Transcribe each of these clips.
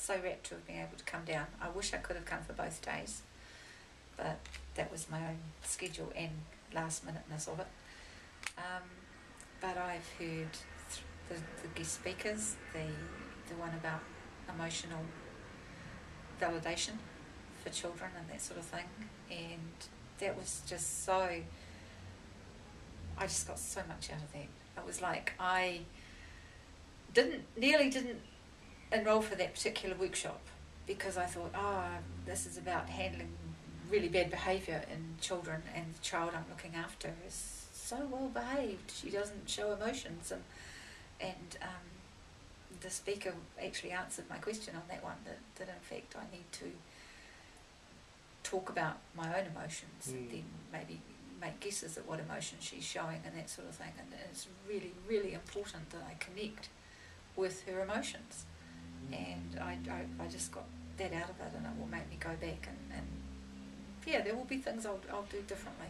so rapt to have been able to come down. I wish I could have come for both days, but that was my own schedule and last minuteness of it. But I've heard the guest speakers, the one about emotional validation for children and that sort of thing, and that was just so, I just got so much out of that. It was like I nearly didn't enroll for that particular workshop because I thought, this is about handling really bad behaviour in children, and the child I'm looking after is so well behaved, she doesn't show emotions, and the speaker actually answered my question on that one, that in fact I need to talk about my own emotions and then maybe make guesses at what emotion she's showing and that sort of thing, and it's really, really important that I connect with her emotions, and I just got that out of it, and it will make me go back and yeah, there will be things I'll do differently,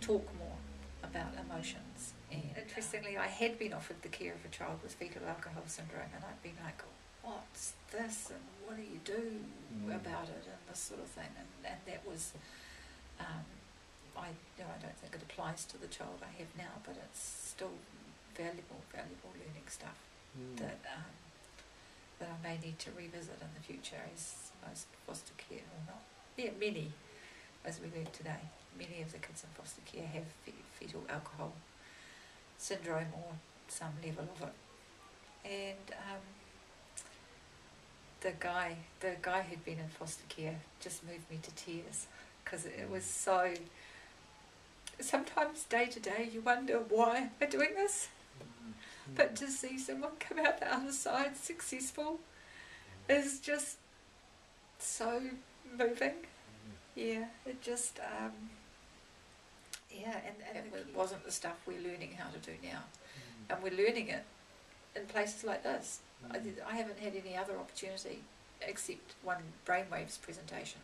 talk more about emotions. And interestingly, I had been offered the care of a child with fetal alcohol syndrome, and I'd been like, what's this, and what do you do about it, and this sort of thing, and that was I don't think it applies to the child I have now, but it's still valuable learning stuff that I may need to revisit in the future, as most foster care, or not, many, as we learned today, many of the kids in foster care have fetal alcohol syndrome or some level of it. And the guy who'd been in foster care just moved me to tears, because it was so, sometimes day to day you wonder, why am I doing this? But to see someone come out the other side successful is just so moving. Yeah, it just, and it wasn't the stuff we're learning how to do now. And we're learning it in places like this. I haven't had any other opportunity, except one brainwaves presentation,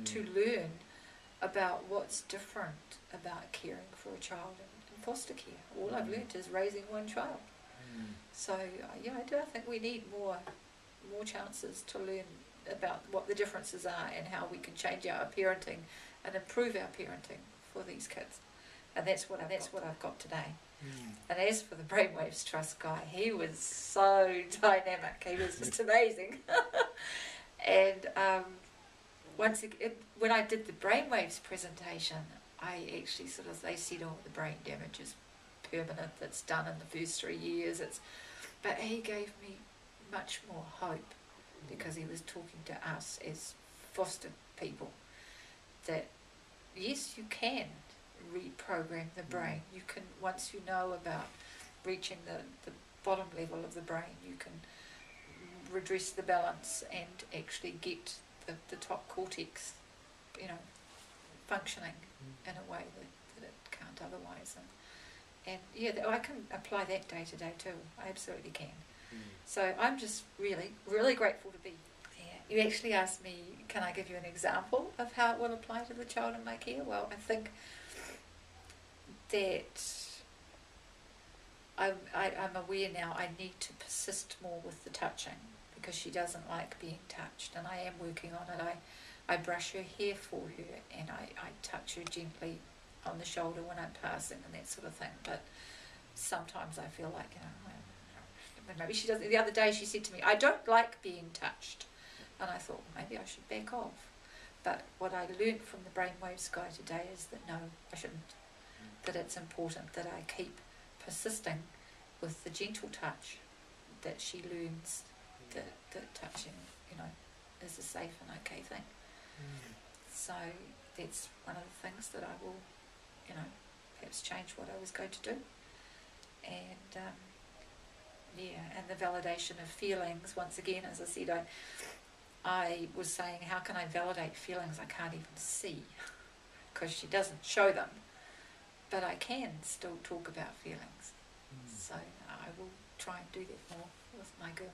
to learn about what's different about caring for a child in foster care. All I've learnt is raising one child. So I think we need more chances to learn about what the differences are and how we can change our parenting and improve our parenting for these kids. And that's what I've got today. And as for the Brainwaves Trust guy, he was so dynamic. He was just amazing. And once again, when I did the Brainwaves presentation, I actually they said, the brain damage is permanent, that's done in the first 3 years. But he gave me much more hope, because he was talking to us as foster people, that yes, you can reprogram the brain. You can, once you know about reaching the bottom level of the brain, you can redress the balance and actually get the top cortex, functioning in a way that it can't otherwise. And I can apply that day to day too. I absolutely can. So I'm just really, really grateful to be here. You actually asked me, can I give you an example of how it will apply to the child in my care? Well, I think that I'm aware now I need to persist more with the touching, because she doesn't like being touched, and I am working on it. I brush her hair for her, and I touch her gently on the shoulder when I'm passing and that sort of thing. But sometimes I feel like, maybe she doesn't. The other day she said to me, I don't like being touched. And I thought, maybe I should back off. But what I learnt from the Brainwaves guy today is that no, I shouldn't. That it's important that I keep persisting with the gentle touch, that she learns that touching, is a safe and okay thing. So that's one of the things that I will, perhaps change what I was going to do. And and the validation of feelings, once again, as I said, I was saying, how can I validate feelings I can't even see? Because she doesn't show them. But I can still talk about feelings. So I will try and do that more with my girl.